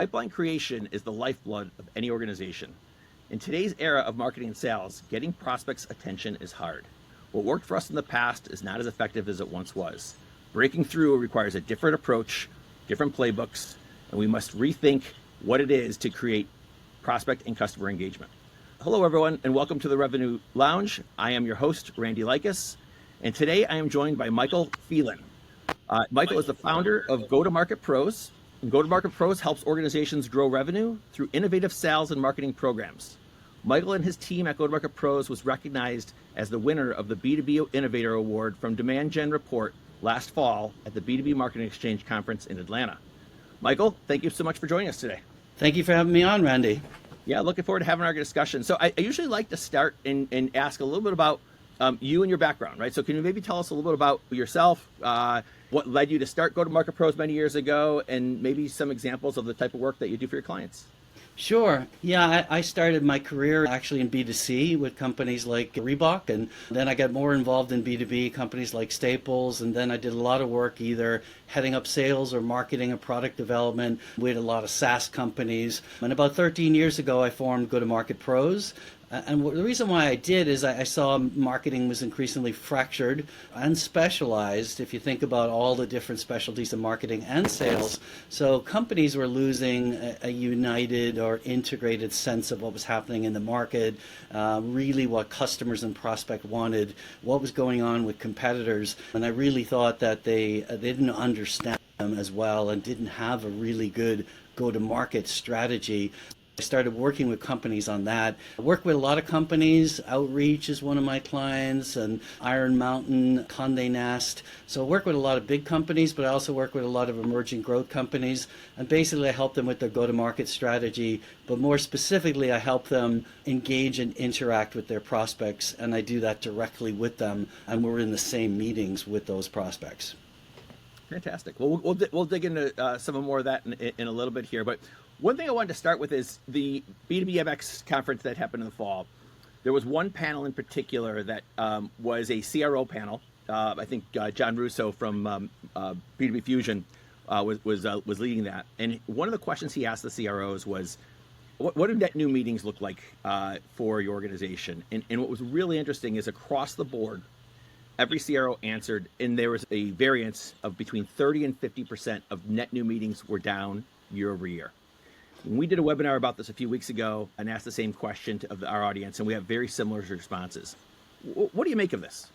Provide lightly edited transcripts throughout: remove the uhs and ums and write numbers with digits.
Pipeline creation is the lifeblood of any organization. In today's era of marketing and sales, getting prospects' attention is hard. What worked for us in the past is not as effective as it once was. Breaking through requires a different approach, different playbooks, and we must rethink what it is to create prospect and customer engagement. Hello, everyone, and welcome to the Revenue Lounge. I am your host, Randy Likas, and today I am joined by Michael Phelan. Michael is the founder of GotoMarketPros, and GotoMarketPros helps organizations grow revenue through innovative sales and marketing programs. Michael and his team at GotoMarketPros was recognized as the winner of the B2B Innovator Award from Demand Gen Report last fall at the B2B Marketing Exchange Conference in Atlanta. Michael, thank you so much for joining us today. Thank you for having me on, Randy. Yeah, looking forward to having our discussion. So I usually like to start and ask a little bit about you and your background, right? So can you maybe tell us a little bit about yourself, what led you to start GotoMarketPros many years ago, and maybe some examples of the type of work that you do for your clients? Sure. Yeah, I started my career actually in B2C with companies like Reebok, and then I got more involved in B2B, companies like Staples, and then I did a lot of work either heading up sales or marketing or product development with a lot of SaaS companies. And about 13 years ago, I formed GotoMarketPros. And the reason why I did is I saw marketing was increasingly fractured and specialized, if you think about all the different specialties of marketing and sales. So companies were losing a united or integrated sense of what was happening in the market, really what customers and prospect wanted, what was going on with competitors. And I really thought that they didn't understand them as well and didn't have a really good go-to-market strategy. I started working with companies on that. I work with a lot of companies. Outreach is one of my clients, and Iron Mountain, Condé Nast. So I work with a lot of big companies, but I also work with a lot of emerging growth companies. And basically, I help them with their go-to-market strategy. But more specifically, I help them engage and interact with their prospects, and I do that directly with them. And we're in the same meetings with those prospects. Fantastic. Well, we'll dig into some more of that in a little bit here. But one thing I wanted to start with is the B2B MX conference that happened in the fall. There was one panel in particular that was a CRO panel. I think John Russo from B2B Fusion was leading that. And one of the questions he asked the CROs was, what do net new meetings look like for your organization? And what was really interesting is across the board, every CRO answered, and there was a variance of between 30 and 50% of net new meetings were down year over year. We did a webinar about this a few weeks ago and asked the same question of our audience, and we have very similar responses. What do you make of this?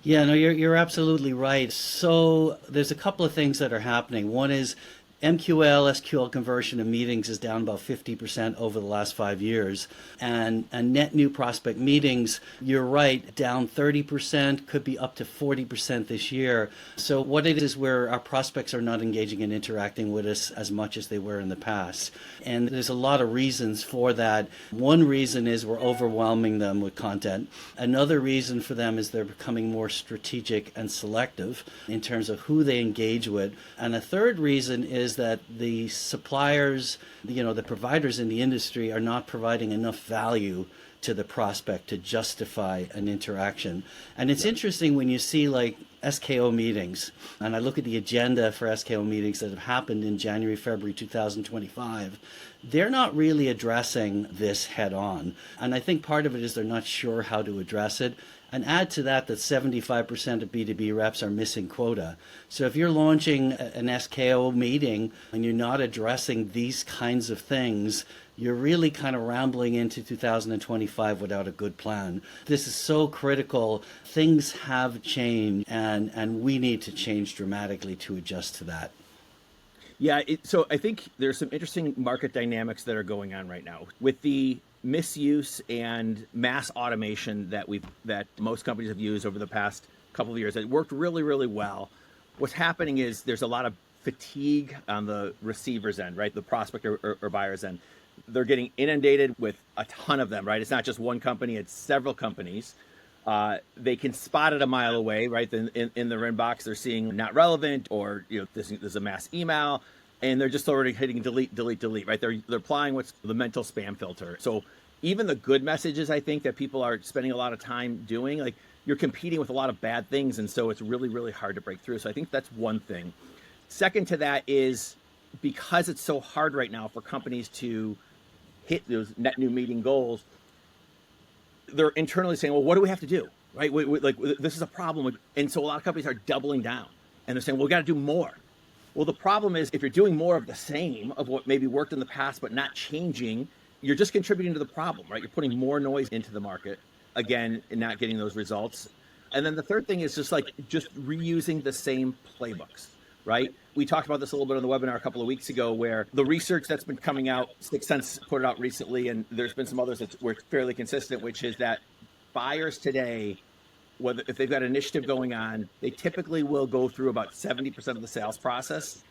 Yeah, no, you're absolutely right. So there's a couple of things that are happening. One is MQL, SQL conversion of meetings is down about 50% over the last 5 years. And net new prospect meetings, you're right, down 30%, could be up to 40% this year. So what it is where our prospects are not engaging and interacting with us as much as they were in the past. And there's a lot of reasons for that. One reason is we're overwhelming them with content. Another reason for them is they're becoming more strategic and selective in terms of who they engage with. And a third reason is that the suppliers, the providers in the industry are not providing enough value to the prospect to justify an interaction. And it's interesting when you see like SKO meetings, and I look at the agenda for SKO meetings that have happened in January, February 2025, they're not really addressing this head on. And I think part of it is they're not sure how to address it. And add to that 75% of B2B reps are missing quota. So if you're launching an SKO meeting and you're not addressing these kinds of things, you're really kind of rambling into 2025 without a good plan. This is so critical. Things have changed, and we need to change dramatically to adjust to that. Yeah, so I think there's some interesting market dynamics that are going on right now with the misuse and mass automation that most companies have used over the past couple of years. It worked really, really well. What's happening is there's a lot of fatigue on the receiver's end, right? The prospect or buyer's end. They're getting inundated with a ton of them, right? It's not just one company, it's several companies. They can spot it a mile away, right? In their inbox, they're seeing not relevant, or there's a mass email, and they're just already hitting delete, delete, delete, right? They're applying what's the mental spam filter. So even the good messages, I think, that people are spending a lot of time doing, like, you're competing with a lot of bad things, and so it's really, really hard to break through. So I think that's one thing. Second to that is because it's so hard right now for companies to hit those net new meeting goals, they're internally saying, well, what do we have to do? Right? Like, this is a problem. And so a lot of companies are doubling down and they're saying, well, we got to do more. Well, the problem is if you're doing more of the same of what maybe worked in the past, but not changing, you're just contributing to the problem, right? You're putting more noise into the market, again, and not getting those results. And then the third thing is just reusing the same playbooks, right? We talked about this a little bit on the webinar a couple of weeks ago, where the research that's been coming out, Sixth Sense put it out recently, and there's been some others that were fairly consistent, which is that buyers today, whether if they've got an initiative going on, they typically will go through about 70% of the sales process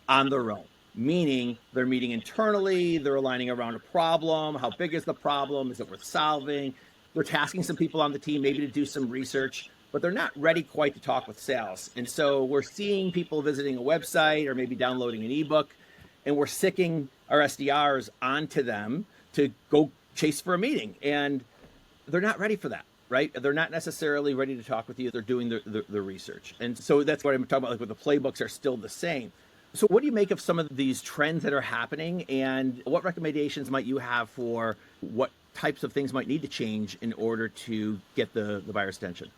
on their own. Meaning they're meeting internally, they're aligning around a problem. How big is the problem? Is it worth solving? They're tasking some people on the team maybe to do some research, but they're not ready quite to talk with sales. And so we're seeing people visiting a website or maybe downloading an ebook, and we're sicking our SDRs onto them to go chase for a meeting. And they're not ready for that, right? They're not necessarily ready to talk with you. They're doing the research. And so that's what I'm talking about, like, with the playbooks are still the same. So what do you make of some of these trends that are happening, and what recommendations might you have for what types of things might need to change in order to get the buyer's attention?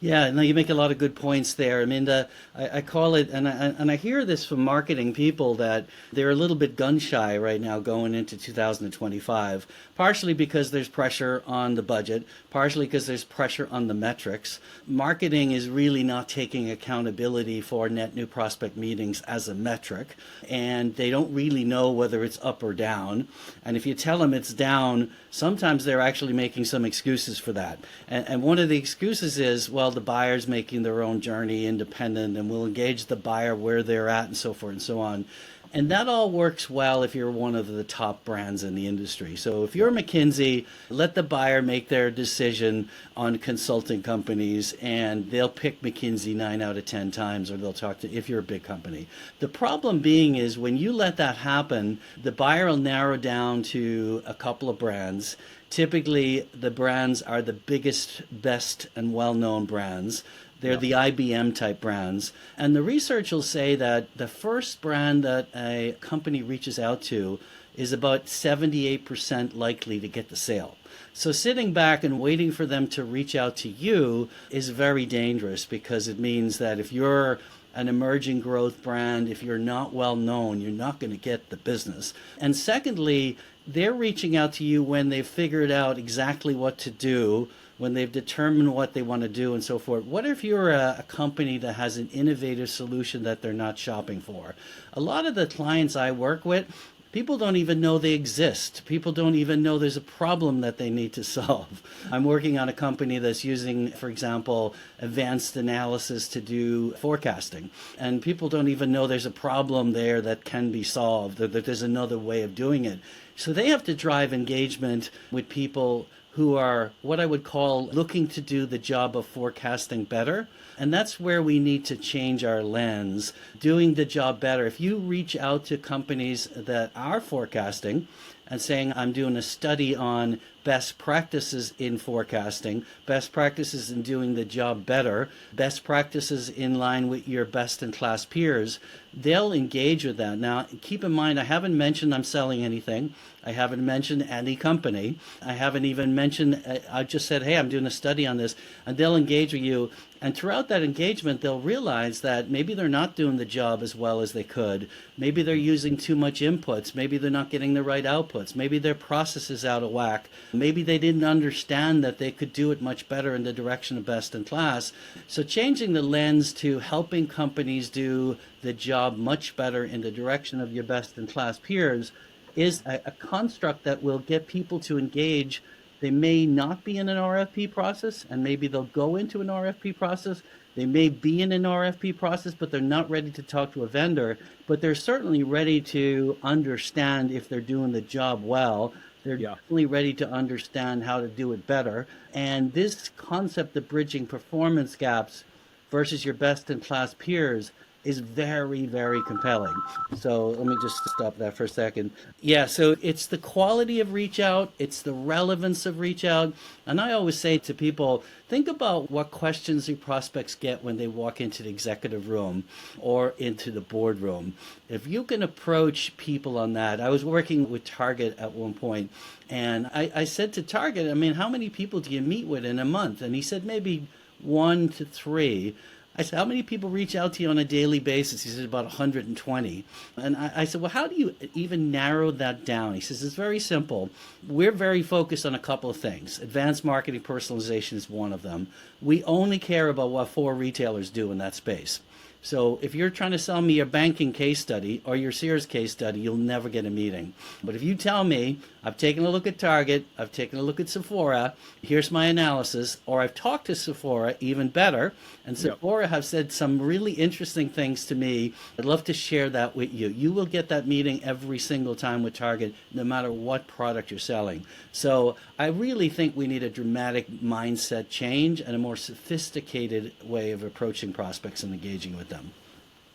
Yeah, no, you make a lot of good points there. I mean, I call it, and I hear this from marketing people, that they're a little bit gun shy right now going into 2025, partially because there's pressure on the budget, partially because there's pressure on the metrics. Marketing is really not taking accountability for net new prospect meetings as a metric, and they don't really know whether it's up or down. And if you tell them it's down, sometimes they're actually making some excuses for that. And one of the excuses is, well, the buyer's making their own journey independent, and we'll engage the buyer where they're at, and so forth and so on. And that all works well if you're one of the top brands in the industry. So if you're McKinsey, let the buyer make their decision on consulting companies, and they'll pick McKinsey 9 out of 10 times, or they'll talk to, if you're a big company. The problem being is when you let that happen, the buyer will narrow down to a couple of brands. Typically, the brands are the biggest, best, and well-known brands. They're the IBM type brands. And the research will say that the first brand that a company reaches out to is about 78% likely to get the sale. So sitting back and waiting for them to reach out to you is very dangerous, because it means that if you're an emerging growth brand, if you're not well known, you're not going to get the business. And secondly, they're reaching out to you when they've figured out exactly what to do, when they've determined what they want to do, and so forth. What if you're a company that has an innovative solution that they're not shopping for? A lot of the clients I work with, people don't even know they exist. People don't even know there's a problem that they need to solve. I'm working on a company that's using, for example, advanced analysis to do forecasting. And people don't even know there's a problem there that can be solved, that there's another way of doing it. So they have to drive engagement with people who are what I would call looking to do the job of forecasting better. And that's where we need to change our lens, doing the job better. If you reach out to companies that are forecasting and saying, I'm doing a study on best practices in forecasting, best practices in doing the job better, best practices in line with your best-in-class peers, they'll engage with that. Now, keep in mind, I haven't mentioned I'm selling anything. I haven't mentioned any company. I haven't even mentioned, I just said, hey, I'm doing a study on this, and they'll engage with you. And throughout that engagement, they'll realize that maybe they're not doing the job as well as they could. Maybe they're using too much inputs. Maybe they're not getting the right outputs. Maybe their process is out of whack. Maybe they didn't understand that they could do it much better in the direction of best in class. So changing the lens to helping companies do the job much better in the direction of your best in class peers is a construct that will get people to engage. They may not be in an RFP process, and maybe they'll go into an RFP process. They may be in an RFP process, but they're not ready to talk to a vendor, but they're certainly ready to understand if they're doing the job well. They're definitely ready to understand how to do it better. And this concept of bridging performance gaps versus your best-in-class peers is very, very compelling. So let me just stop that for a second. Yeah, so it's the quality of reach out, it's the relevance of reach out. And I always say to people, think about what questions your prospects get when they walk into the executive room or into the boardroom. If you can approach people on that, I was working with Target at one point, and I said to Target, I mean, how many people do you meet with in a month? And he said, maybe 1 to 3. I said, how many people reach out to you on a daily basis? He said, about 120. And I said, well, how do you even narrow that down? He says, it's very simple. We're very focused on a couple of things. Advanced marketing personalization is one of them. We only care about what 4 retailers do in that space. So if you're trying to sell me your banking case study or your Sears case study, you'll never get a meeting. But if you tell me, I've taken a look at Target, I've taken a look at Sephora, here's my analysis, or I've talked to Sephora, even better, and Sephora have said some really interesting things to me, I'd love to share that with you. You will get that meeting every single time with Target, no matter what product you're selling. So I really think we need a dramatic mindset change and a more sophisticated way of approaching prospects and engaging with them.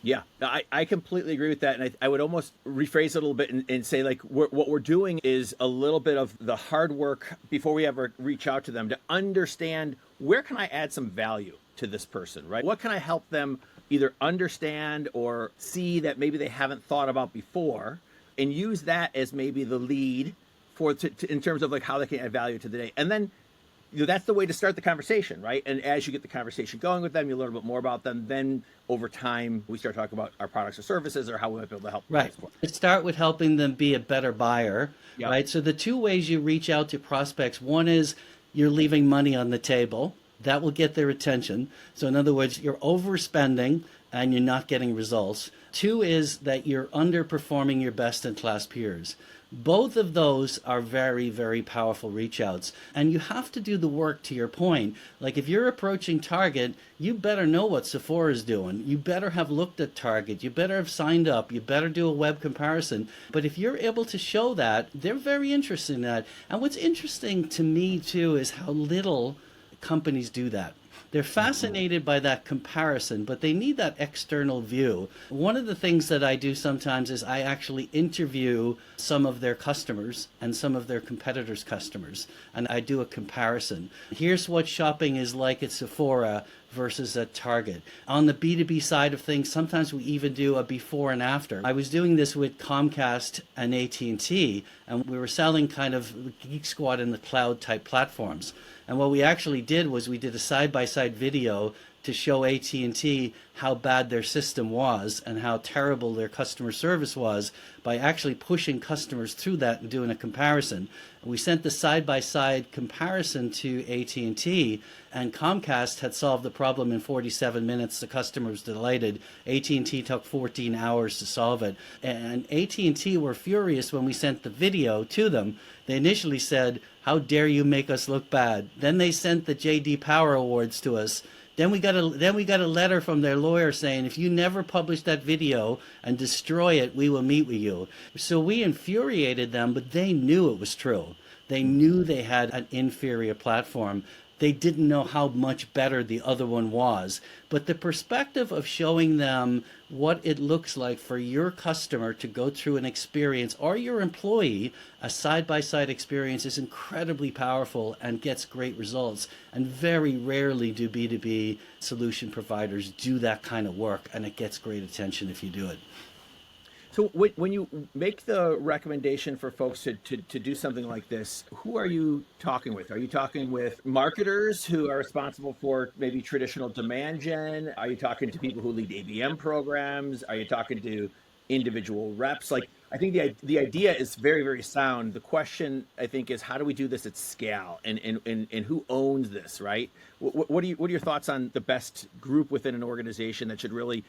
Yeah, I completely agree with that. And I would almost rephrase it a little bit and say, like, what we're doing is a little bit of the hard work before we ever reach out to them to understand, where can I add some value to this person, right? What can I help them either understand or see that maybe they haven't thought about before, and use that as maybe the lead in terms of like how they can add value to the day. And then, that's the way to start the conversation, right? And as you get the conversation going with them, you learn a bit more about them. Then over time, we start talking about our products or services or how we might be able to help. Right. Start with helping them be a better buyer, Yep. right? So the 2 ways you reach out to prospects, one is you're leaving money on the table. That will get their attention. So in other words, you're overspending and you're not getting results. 2 is that you're underperforming your best-in-class peers. Both of those are very, very powerful reach outs. And you have to do the work, to your point. Like if you're approaching Target, you better know what Sephora is doing. You better have looked at Target. You better have signed up. You better do a web comparison. But if you're able to show that, they're very interested in that. And what's interesting to me, too, is how little companies do that. They're fascinated by that comparison, but they need that external view. One of the things that I do sometimes is I actually interview some of their customers and some of their competitors' customers, and I do a comparison. Here's what shopping is like at Sephora versus at Target. On the B2B side of things, sometimes we even do a before and after. I was doing this with Comcast and AT&T, and we were selling kind of Geek Squad in the cloud type platforms. And what we actually did was we did a side-by-side video to show AT&T how bad their system was and how terrible their customer service was by actually pushing customers through that and doing a comparison. We sent the side-by-side comparison to AT&T, and Comcast had solved the problem in 47 minutes. The customer was delighted. AT&T took 14 hours to solve it. And AT&T were furious when we sent the video to them. They initially said, "How dare you make us look bad?" Then they sent the JD Power Awards to us. Then we got a letter from their lawyer saying, if you never publish that video and destroy it, we will meet with you. So we infuriated them, but they knew it was true. They knew they had an inferior platform. They didn't know how much better the other one was. But the perspective of showing them what it looks like for your customer to go through an experience, or your employee, a side-by-side experience, is incredibly powerful and gets great results. And very rarely do B2B solution providers do that kind of work, and it gets great attention if you do it. So when you make the recommendation for folks to do something like this, who are you talking with? Are you talking with marketers who are responsible for maybe traditional demand gen? Are you talking to people who lead ABM programs? Are you talking to individual reps? Like, I think the idea is very, very sound. The question, I think, is how do we do this at scale, and who owns this, right? What are your thoughts on the best group within an organization that should really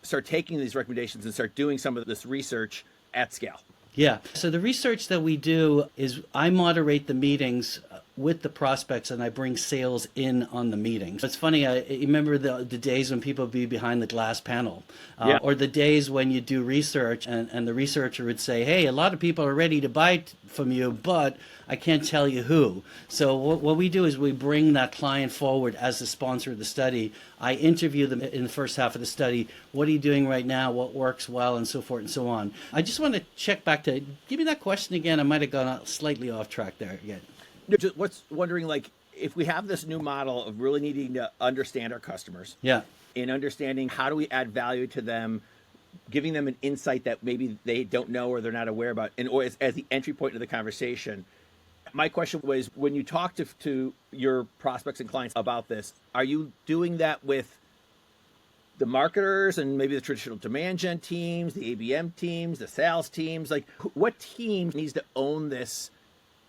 start taking these recommendations and start doing some of this research at scale? Yeah. So the research that we do is I moderate the meetings with the prospects and I bring sales in on the meetings. It's funny, I remember the days when people would be behind the glass panel, Yeah. or the days when you do research and the researcher would say, hey, a lot of people are ready to buy from you, but I can't tell you who. So what we do is we bring that client forward as the sponsor of the study. I interview them in the first half of the study. What are you doing right now? What works well, and so forth and so on. I just want to check back to, give me that question again. I might have gone slightly off track there again. No, just what's wondering, like, if we have this new model of really needing to understand our customers, Yeah. in understanding how do we add value to them, giving them an insight that maybe they don't know or they're not aware about, and or as the entry point to the conversation. My question was, when you talk to your prospects and clients about this, are you doing that with the marketers and maybe the traditional demand gen teams, the ABM teams, the sales teams? Like, what team needs to own this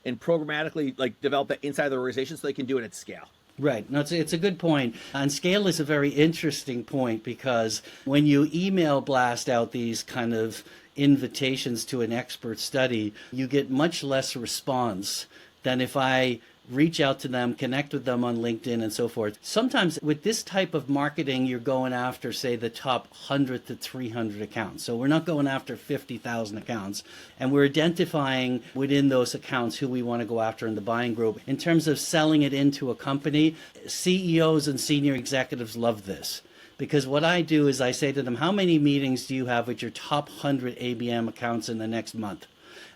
and programmatically like develop that inside the organization so they can do it at scale? Right. No, it's a good point. And scale is a very interesting point, because when you email blast out these kind of invitations to an expert study, you get much less response than if I reach out to them, connect with them on LinkedIn and so forth. Sometimes with this type of marketing, you're going after, say, the top 100 to 300 accounts. So we're not going after 50,000 accounts. And we're identifying within those accounts who we want to go after in the buying group. In terms of selling it into a company, CEOs and senior executives love this. Because what I do is I say to them, how many meetings do you have with your top 100 ABM accounts in the next month?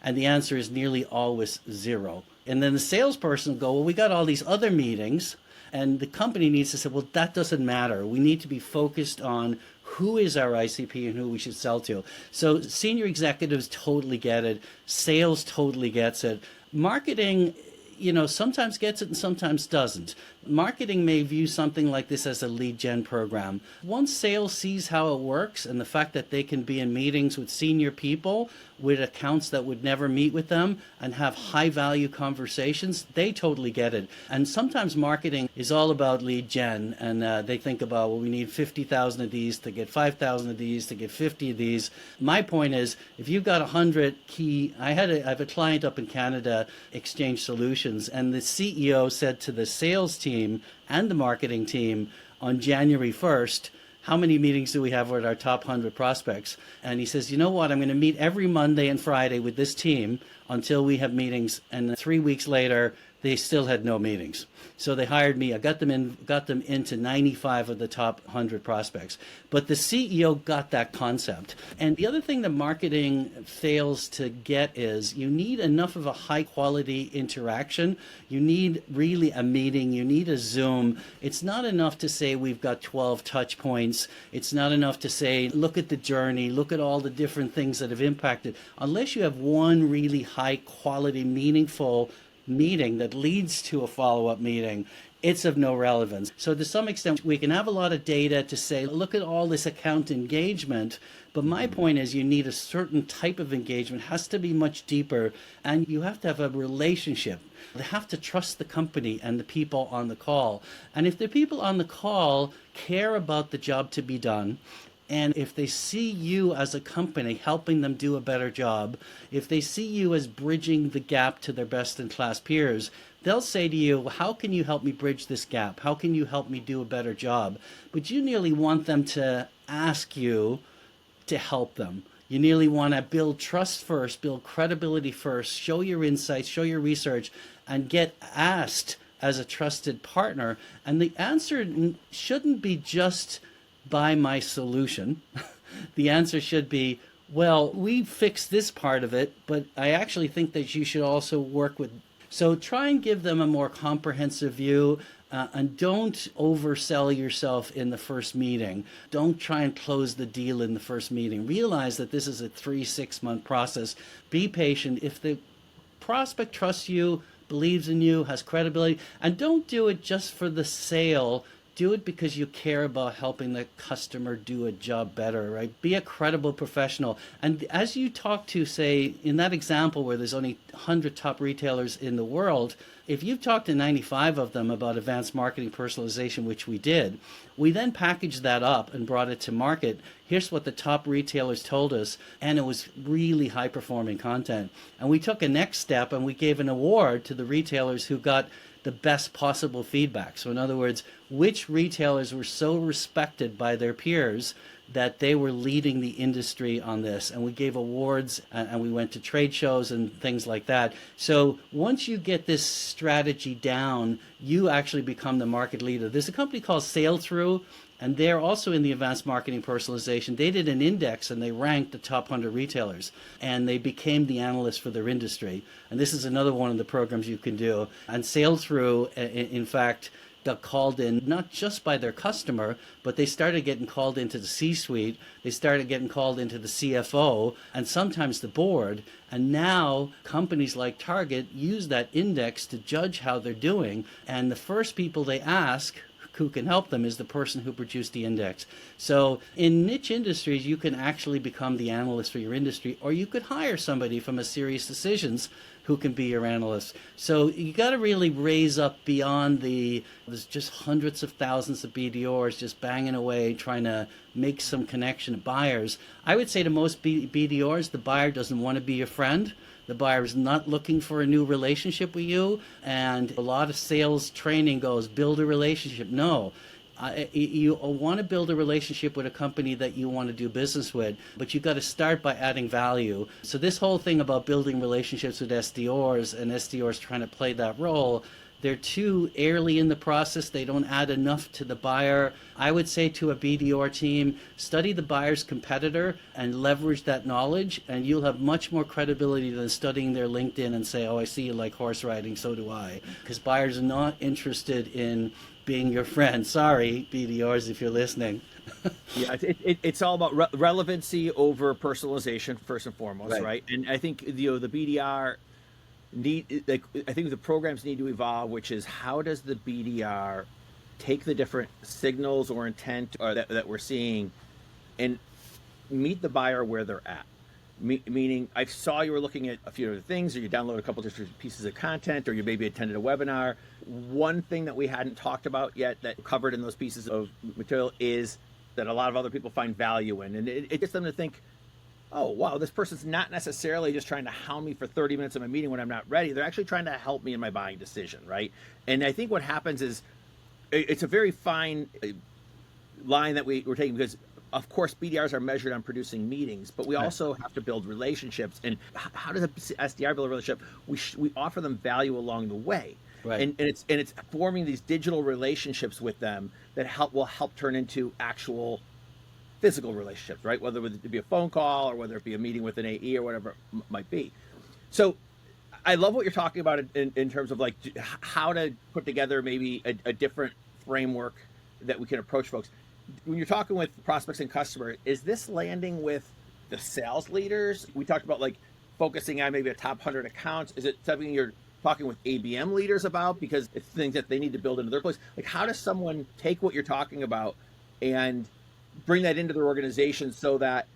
And the answer is nearly always 0. And then the salesperson will go, well, we got all these other meetings. And the company needs to say, well, that doesn't matter. We need to be focused on who is our ICP and who we should sell to. So senior executives totally get it. Sales totally gets it. Marketing, sometimes gets it and sometimes doesn't. Marketing may view something like this as a lead gen program. Once sales sees how it works and the fact that they can be in meetings with senior people with accounts that would never meet with them and have high value conversations, they totally get it. And sometimes marketing is all about lead gen, and they think about, well, we need 50,000 of these to get 5,000 of these to get 50 of these. My point is, if you've got 100 key, I have a client up in Canada, Exchange Solutions, and the CEO said to the sales team and the marketing team on January 1st, how many meetings do we have with our top 100 prospects? And he says, you know what, I'm going to meet every Monday and Friday with this team until we have meetings. And 3 weeks later, they still had no meetings. So they hired me. I got them into 95 of the top 100 prospects. But the CEO got that concept. And the other thing that marketing fails to get is you need enough of a high quality interaction. You need really a meeting. You need a Zoom. It's not enough to say we've got 12 touch points. It's not enough to say, look at the journey, look at all the different things that have impacted. Unless you have one really high quality, meaningful meeting that leads to a follow-up meeting, it's of no relevance. So to some extent, we can have a lot of data to say, look at all this account engagement, but my point is you need a certain type of engagement. It has to be much deeper, and you have to have a relationship. They have to trust the company and the people on the call. And if the people on the call care about the job to be done, and if they see you as a company helping them do a better job, if they see you as bridging the gap to their best-in-class peers, they'll say to you, how can you help me bridge this gap? How can you help me do a better job? But you nearly want them to ask you to help them. You nearly want to build trust first, build credibility first, show your insights, show your research, and get asked as a trusted partner. And the answer shouldn't be just buy my solution. The answer should be, well, we fixed this part of it, but I actually think that you should also work with. So try and give them a more comprehensive view, and don't oversell yourself in the first meeting. Don't try and close the deal in the first meeting. Realize that this is a 3-6 month process. Be patient. If the prospect trusts you, believes in you, has credibility, and don't do it just for the sale. do it because you care about helping the customer do a job better, right? Be a credible professional. And as you talk to, say, in that example where there's only 100 top retailers in the world, if you've talked to 95 of them about advanced marketing personalization, which we did, we then packaged that up and brought it to market. Here's what the top retailers told us, and it was really high performing content. And we took a next step and we gave an award to the retailers who got the best possible feedback. So in other words, which retailers were so respected by their peers that they were leading the industry on this. And we gave awards and we went to trade shows and things like that. So once you get this strategy down, you actually become the market leader. There's a company called Sail Through, and they're also in the advanced marketing personalization. They did an index and they ranked the top 100 retailers, and they became the analyst for their industry. And this is another one of the programs you can do. And Sail Through, in fact, got called in not just by their customer, but they started getting called into the C-suite. They started getting called into the CFO and sometimes the board. And now companies like Target use that index to judge how they're doing. And the first people they ask who can help them is the person who produced the index. So in niche industries, you can actually become the analyst for your industry, or you could hire somebody from a Serious Decisions who can be your analyst. So you got to really raise up beyond there's just hundreds of thousands of BDRs just banging away trying to make some connection to buyers. I would say to most BDRs, the buyer doesn't want to be your friend. The buyer is not looking for a new relationship with you. And a lot of sales training goes, build a relationship. No. You want to build a relationship with a company that you want to do business with, but you got to start by adding value. So this whole thing about building relationships with SDRs and SDRs trying to play that role, they're too early in the process. They don't add enough to the buyer. I would say to a BDR team, study the buyer's competitor and leverage that knowledge, and you'll have much more credibility than studying their LinkedIn and say, oh, I see you like horse riding, so do I. Because buyers are not interested in being your friend. Sorry, BDRs, if you're listening. Yeah, it's all about relevancy over personalization first and foremost, right? And I think the BDR I think the programs need to evolve, which is how does the BDR take the different signals or intent that we're seeing and meet the buyer where they're at. Meaning, I saw you were looking at a few other things, or you downloaded a couple different pieces of content, or you maybe attended a webinar. One thing that we hadn't talked about yet that covered in those pieces of material is that a lot of other people find value in. And it gets them to think, oh, wow, this person's not necessarily just trying to hound me for 30 minutes of my meeting when I'm not ready. They're actually trying to help me in my buying decision, right? And I think what happens is it's a very fine line that we're taking, because of course, BDRs are measured on producing meetings, but we also have to build relationships. And how does a SDR build a relationship? We offer them value along the way, and it's forming these digital relationships with them that will help turn into actual physical relationships, right? Whether it be a phone call or whether it be a meeting with an AE or whatever it might be. So I love what you're talking about in terms of like how to put together maybe a different framework that we can approach folks. When you're talking with prospects and customers, is this landing with the sales leaders? We talked about like focusing on maybe a top 100 accounts. Is it something you're talking with ABM leaders about because it's things that they need to build into their place? Like, how does someone take what you're talking about and bring that into their organization so that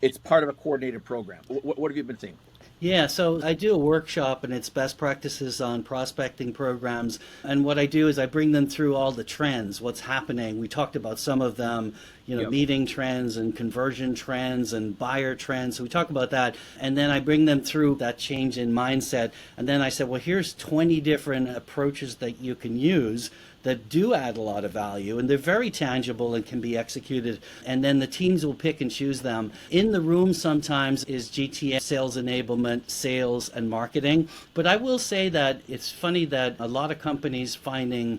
it's part of a coordinated program? What have you been seeing? Yeah, so I do a workshop and it's best practices on prospecting programs. And what I do is I bring them through all the trends, what's happening. We talked about some of them, meeting trends and conversion trends and buyer trends. So we talk about that. And then I bring them through that change in mindset. And then I said, well, here's 20 different approaches that you can use that do add a lot of value, and they're very tangible and can be executed, and then the teams will pick and choose them. In the room sometimes is GTM, sales enablement, sales, and marketing. But I will say that it's funny that a lot of companies finding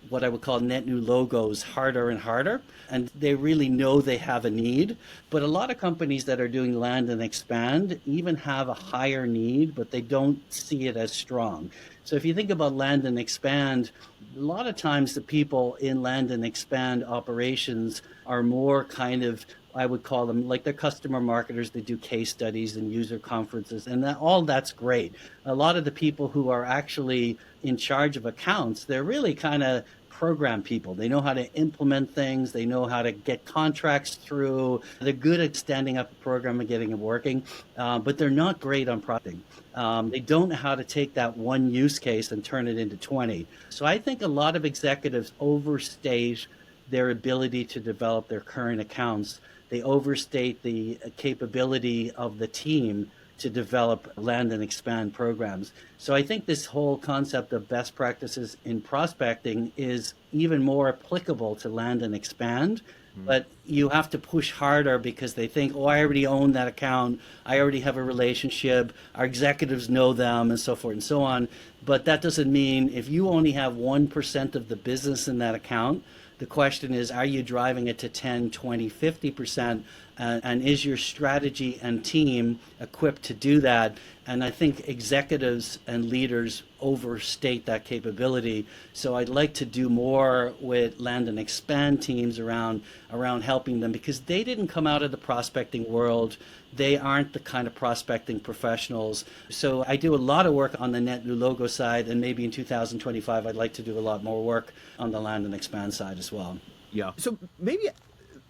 what I would call net new logos harder and harder, and they really know they have a need. But a lot of companies that are doing land and expand even have a higher need, but they don't see it as strong. So if you think about land and expand, a lot of times the people in land and expand operations are more kind of, I would call them like they're customer marketers. They do case studies and user conferences, and all that's great. A lot of the people who are actually in charge of accounts, they're really kind of program people. They know how to implement things. They know how to get contracts through. They're good at standing up a program and getting it working, but they're not great on prospecting. They don't know how to take that one use case and turn it into 20. So I think a lot of executives overstate their ability to develop their current accounts. They overstate the capability of the team to develop land and expand programs. So I think this whole concept of best practices in prospecting is even more applicable to land and expand. But you have to push harder because they think, oh, I already own that account. I already have a relationship. Our executives know them and so forth and so on. But that doesn't mean if you only have 1% of the business in that account, the question is, are you driving it to 10, 20, 50%? And is your strategy and team equipped to do that? And I think executives and leaders overstate that capability. So I'd like to do more with land and expand teams around helping them, because they didn't come out of the prospecting world. They aren't the kind of prospecting professionals. So I do a lot of work on the net new logo side, and maybe in 2025, I'd like to do a lot more work on the land and expand side as well. Yeah. So maybe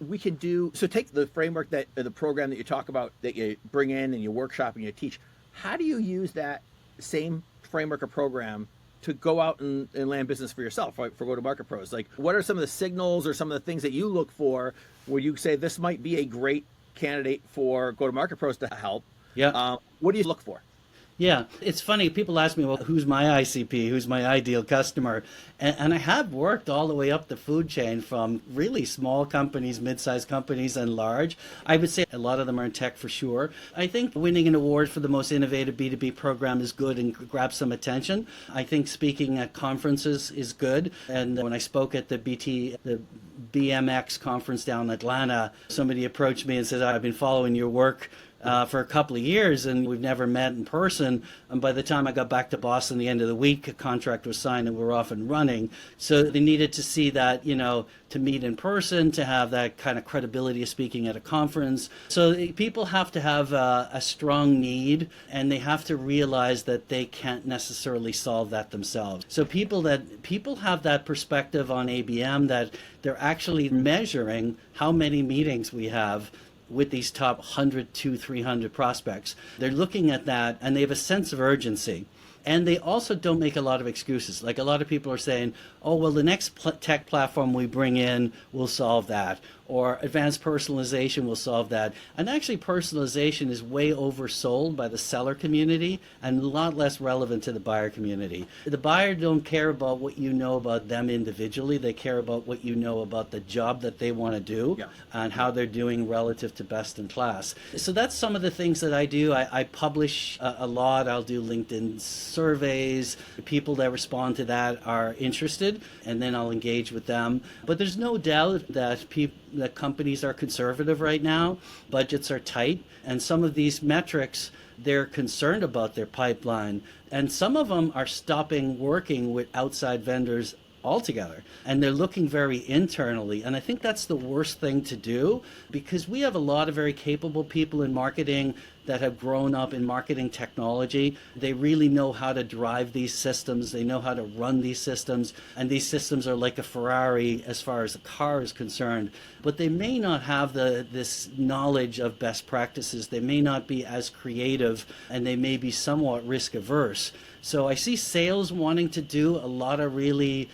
we could take the framework that the program that you talk about, that you bring in and you workshop and you teach. How do you use that same framework or program to go out and land business for yourself, right, for GotoMarketPros? Like, what are some of the signals or some of the things that you look for where you say this might be a great candidate for GotoMarketPros to help? Yeah. What do you look for? Yeah, it's funny. People ask me, well, who's my ICP? Who's my ideal customer? And I have worked all the way up the food chain, from really small companies, mid-sized companies, and large. I would say a lot of them are in tech for sure. I think winning an award for the most innovative B2B program is good and grabs some attention. I think speaking at conferences is good. And when I spoke at the BMX conference down in Atlanta, somebody approached me and said, I've been following your work for a couple of years, and we've never met in person. And by the time I got back to Boston, the end of the week, a contract was signed and we're off and running. So they needed to see that, to meet in person, to have that kind of credibility of speaking at a conference. So people have to have a strong need, and they have to realize that they can't necessarily solve that themselves. So people have that perspective on ABM, that they're actually measuring how many meetings we have with these top 100 to 300 prospects. They're looking at that, and they have a sense of urgency. And they also don't make a lot of excuses. Like, a lot of people are saying, oh, well, the next tech platform we bring in will solve that, or advanced personalization will solve that. And actually, personalization is way oversold by the seller community and a lot less relevant to the buyer community. The buyer don't care about what you know about them individually. They care about what you know about the job that they want to do, and how they're doing relative to best in class. So that's some of the things that I do. I publish a lot. I'll do LinkedIn surveys. The people that respond to that are interested, and then I'll engage with them. But there's no doubt that companies are conservative right now. Budgets are tight, and some of these metrics, they're concerned about their pipeline, and some of them are stopping working with outside vendors altogether, and they're looking very internally. And I think that's the worst thing to do, because we have a lot of very capable people in marketing that have grown up in marketing technology. They really know how to drive these systems. They know how to run these systems. And these systems are like a Ferrari as far as the car is concerned. But they may not have this knowledge of best practices. They may not be as creative, and they may be somewhat risk averse. So I see sales wanting to do a lot of really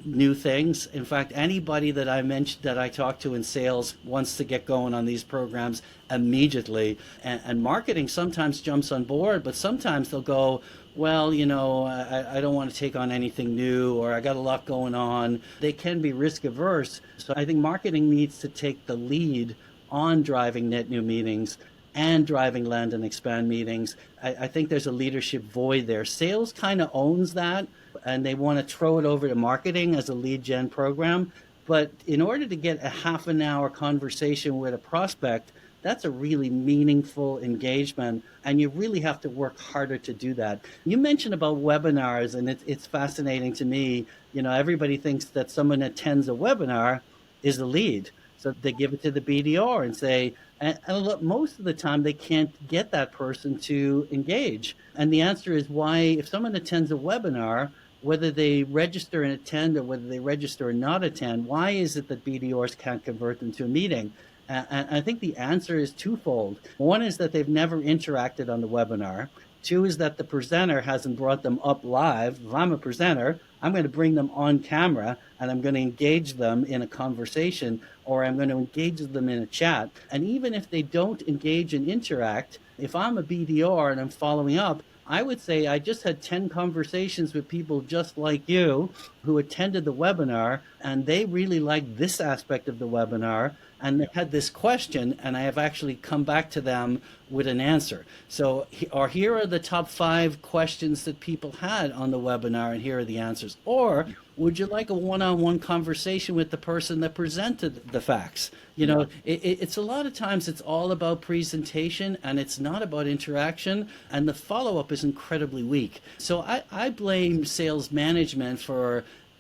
new things. In fact, anybody that I talk to in sales wants to get going on these programs immediately. And marketing sometimes jumps on board, but sometimes they'll go, well, I don't want to take on anything new, or I got a lot going on. They can be risk averse. So I think marketing needs to take the lead on driving net new meetings and driving land and expand meetings. I think there's a leadership void there. Sales kind of owns that, and they want to throw it over to marketing as a lead gen program. But in order to get a half an hour conversation with a prospect, that's a really meaningful engagement, and you really have to work harder to do that. You mentioned about webinars, and it's fascinating to me. Everybody thinks that someone attends a webinar is a lead. So they give it to the BDR and say, and most of the time they can't get that person to engage. And the answer is, why, if someone attends a webinar, whether they register and attend or whether they register and not attend, why is it that BDRs can't convert them to a meeting? And I think the answer is twofold. One is that they've never interacted on the webinar. Two is that the presenter hasn't brought them up live. If I'm a presenter, I'm going to bring them on camera and I'm going to engage them in a conversation, or I'm going to engage them in a chat. And even if they don't engage and interact, if I'm a BDR and I'm following up, I would say I just had 10 conversations with people just like you who attended the webinar, and they really liked this aspect of the webinar, and they had this question, and I have actually come back to them with an answer. So, or here are the top 5 questions that people had on the webinar, and here are the answers. Or would you like a one-on-one conversation with the person that presented the facts? You know, it's a lot of times it's all about presentation and it's not about interaction, and the follow-up is incredibly weak. So I blame sales management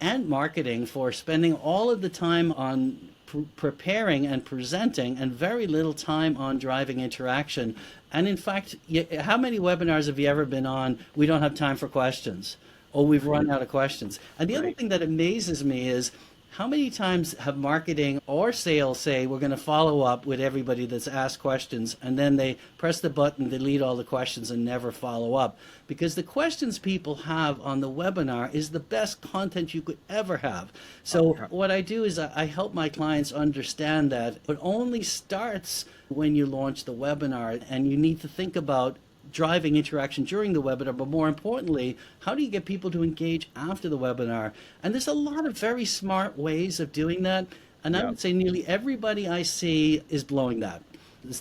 and marketing for spending all of the time on preparing and presenting and very little time on driving interaction. And in fact, how many webinars have you ever been on? We don't have time for questions. Oh, we've run out of questions. And the other thing that amazes me is how many times have marketing or sales say we're going to follow up with everybody that's asked questions, and then they press the button, delete all the questions, and never follow up? Because the questions people have on the webinar is the best content you could ever have. So what I do is I help my clients understand that it only starts when you launch the webinar, and you need to think about driving interaction during the webinar, but more importantly, how do you get people to engage after the webinar? And there's a lot of very smart ways of doing that, and I would say nearly everybody I see is blowing that.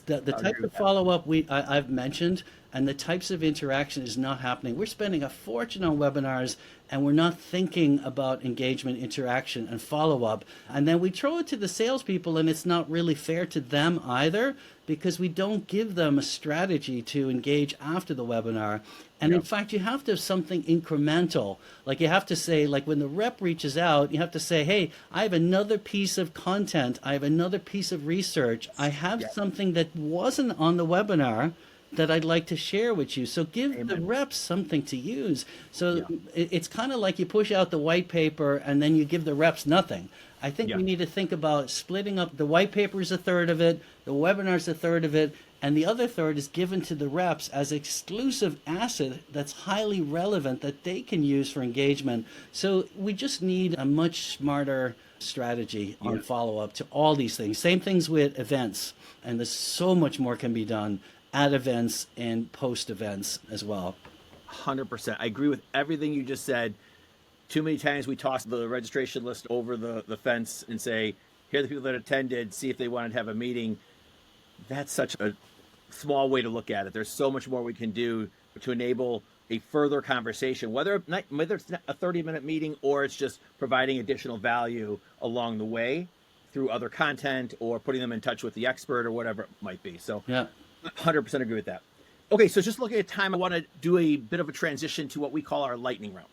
The type of follow-up I've mentioned and the types of interaction is not happening. We're spending a fortune on webinars and we're not thinking about engagement, interaction, and follow-up. And then we throw it to the salespeople, and it's not really fair to them either, because we don't give them a strategy to engage after the webinar. And in fact, you have to have something incremental. Like you have to say, like when the rep reaches out, you have to say, hey, I have another piece of content. I have another piece of research. I have something that wasn't on the webinar that I'd like to share with you. So give the reps something to use. So it's kind of like you push out the white paper and then you give the reps nothing. I think we need to think about splitting up. The white paper is a third of it, the webinar is a third of it, and the other third is given to the reps as exclusive asset that's highly relevant that they can use for engagement. So we just need a much smarter strategy on follow-up to all these things. Same things with events, and there's so much more can be done at events and post events as well. 100%. I agree with everything you just said. Too many times we toss the registration list over the fence and say, here are the people that attended, see if they wanted to have a meeting. That's such a small way to look at it. There's so much more we can do to enable a further conversation, whether it's a 30-minute meeting or it's just providing additional value along the way through other content or putting them in touch with the expert or whatever it might be. So 100% agree with that. Okay, so just looking at time, I want to do a bit of a transition to what we call our lightning round.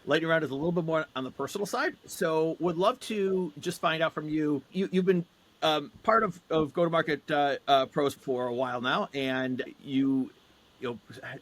Lightning round is a little bit more on the personal side. So would love to just find out from you. You've been part of GoToMarket Pros for a while now, and you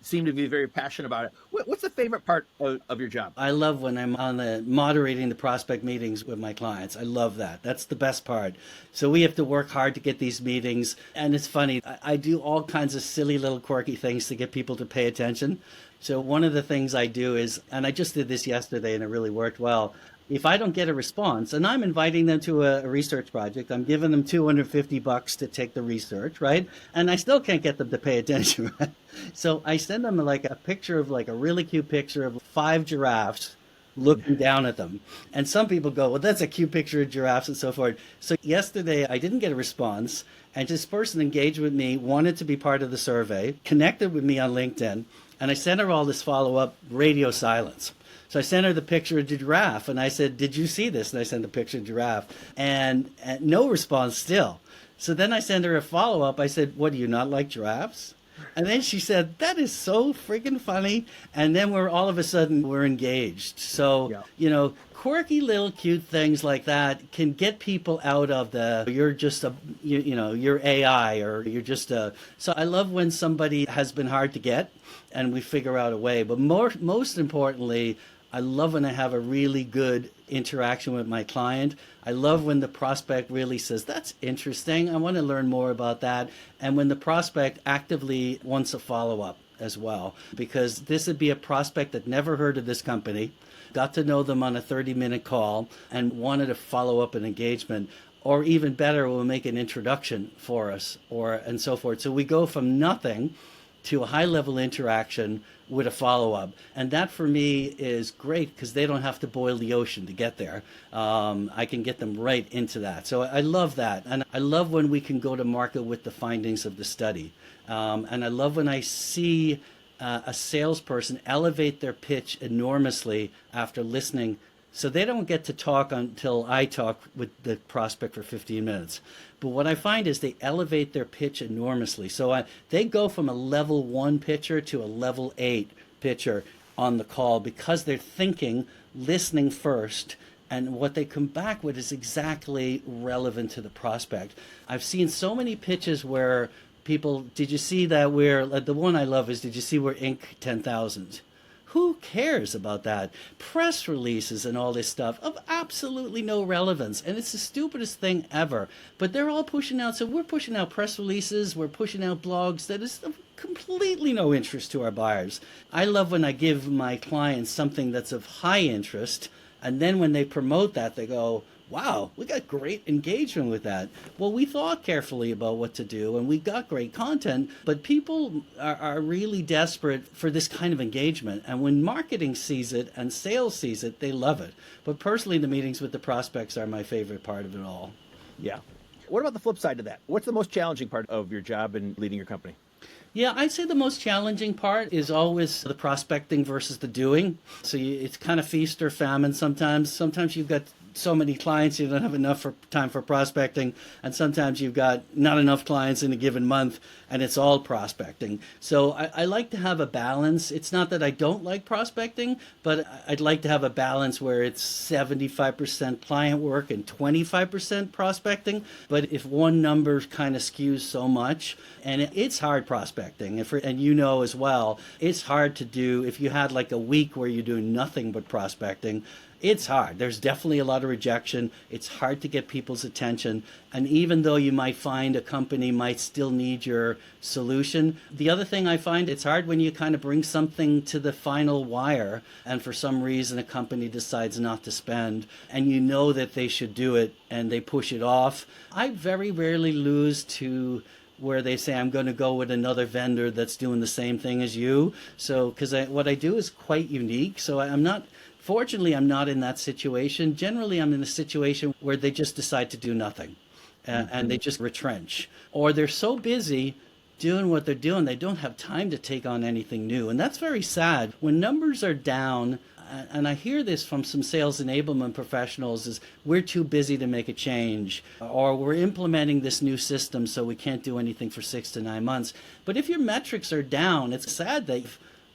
seem to be very passionate about it. What's the favorite part of your job? I love when I'm on the moderating the prospect meetings with my clients. I love that. That's the best part. So we have to work hard to get these meetings. And it's funny, I do all kinds of silly little quirky things to get people to pay attention. So one of the things I do is, and I just did this yesterday and it really worked well. If I don't get a response, and I'm inviting them to a research project, I'm giving them $250 to take the research, right? And I still can't get them to pay attention, right? So I send them like a picture of like a really cute picture of 5 giraffes looking down at them. And some people go, well, that's a cute picture of giraffes and so forth. So yesterday I didn't get a response, and this person engaged with me, wanted to be part of the survey, connected with me on LinkedIn, and I sent her all this follow-up, radio silence. So I sent her the picture of the giraffe, and I said, did you see this? And I sent the picture of the giraffe, and no response still. So then I sent her a follow-up. I said, what, do you not like giraffes? And then she said, that is so freaking funny. And then all of a sudden, we're engaged. So, quirky little cute things like that can get people out of you're just you're AI, or you're just so I love when somebody has been hard to get and we figure out a way. But most importantly, I love when I have a really good interaction with my client. I love when the prospect really says, that's interesting, I want to learn more about that. And when the prospect actively wants a follow-up as well, because this would be a prospect that never heard of this company, got to know them on a 30-minute call, and wanted to follow up an engagement. Or even better, we'll make an introduction for us, and so forth. So we go from nothing to a high-level interaction with a follow-up. And that for me is great because they don't have to boil the ocean to get there. I can get them right into that. So I love that. And I love when we can go to market with the findings of the study. And I love when I see a salesperson elevate their pitch enormously after listening. So they don't get to talk until I talk with the prospect for 15 minutes. But what I find is they elevate their pitch enormously. So they go from a level 1 pitcher to a level 8 pitcher on the call because they're thinking, listening first, and what they come back with is exactly relevant to the prospect. I've seen so many pitches where people, did you see that the one I love is, did you see we're Inc. 10,000? Who cares about that? Press releases and all this stuff of absolutely no relevance. And it's the stupidest thing ever. But they're all pushing out. So we're pushing out press releases. We're pushing out blogs that is of completely no interest to our buyers. I love when I give my clients something that's of high interest. And then when they promote that, they go, wow, we got great engagement with that. Well, we thought carefully about what to do, and we got great content, but people are really desperate for this kind of engagement. And when marketing sees it and sales sees it, they love it. But personally, the meetings with the prospects are my favorite part of it all. Yeah. What about the flip side of that? What's the most challenging part of your job in leading your company? Yeah, I'd say the most challenging part is always the prospecting versus the doing. So it's kind of feast or famine sometimes. Sometimes you've got so many clients you don't have enough time for prospecting, and sometimes you've got not enough clients in a given month and it's all prospecting. So I like to have a balance. It's not that I don't like prospecting, but I'd like to have a balance where it's 75% client work and 25% prospecting. But if one number kind of skews so much, and it's hard prospecting, and you know as well, it's hard to do if you had like a week where you're doing nothing but prospecting. It's hard. There's definitely a lot of rejection. It's hard to get people's attention. And even though you might find a company might still need your solution, the other thing I find, it's hard when you kind of bring something to the final wire and for some reason a company decides not to spend and you know that they should do it and they push it off. I very rarely lose to where they say, I'm going to go with another vendor that's doing the same thing as you. So, because what I do is quite unique. So fortunately, I'm not in that situation. Generally, I'm in a situation where they just decide to do nothing and they just retrench. Or they're so busy doing what they're doing, they don't have time to take on anything new. And that's very sad. When numbers are down, and I hear this from some sales enablement professionals, is we're too busy to make a change, or we're implementing this new system so we can't do anything for 6 to 9 months. But if your metrics are down, it's sad that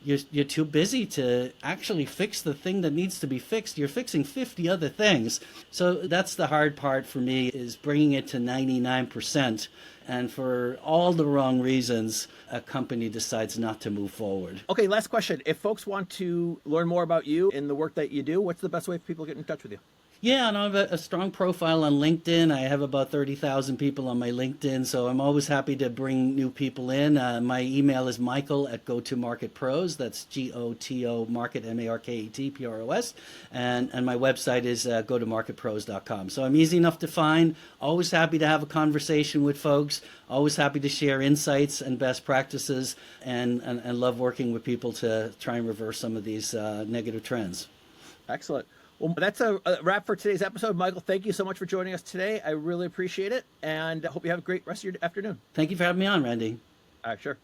you're too busy to actually fix the thing that needs to be fixed. You're fixing 50 other things. So that's the hard part for me, is bringing it to 99%. And for all the wrong reasons, a company decides not to move forward. Okay, last question. If folks want to learn more about you and the work that you do, what's the best way for people to get in touch with you? Yeah, and I have a strong profile on LinkedIn. I have about 30,000 people on my LinkedIn, so I'm always happy to bring new people in. My email is michael@GotoMarketPros. That's GOTO Market, MARKETPROS. And my website is GotoMarketPros.com. So I'm easy enough to find. Always happy to have a conversation with folks. Always happy to share insights and best practices, and love working with people to try and reverse some of these negative trends. Excellent. Well, that's a wrap for today's episode. Michael, thank you so much for joining us today. I really appreciate it, and I hope you have a great rest of your afternoon. Thank you for having me on, Randy. Sure.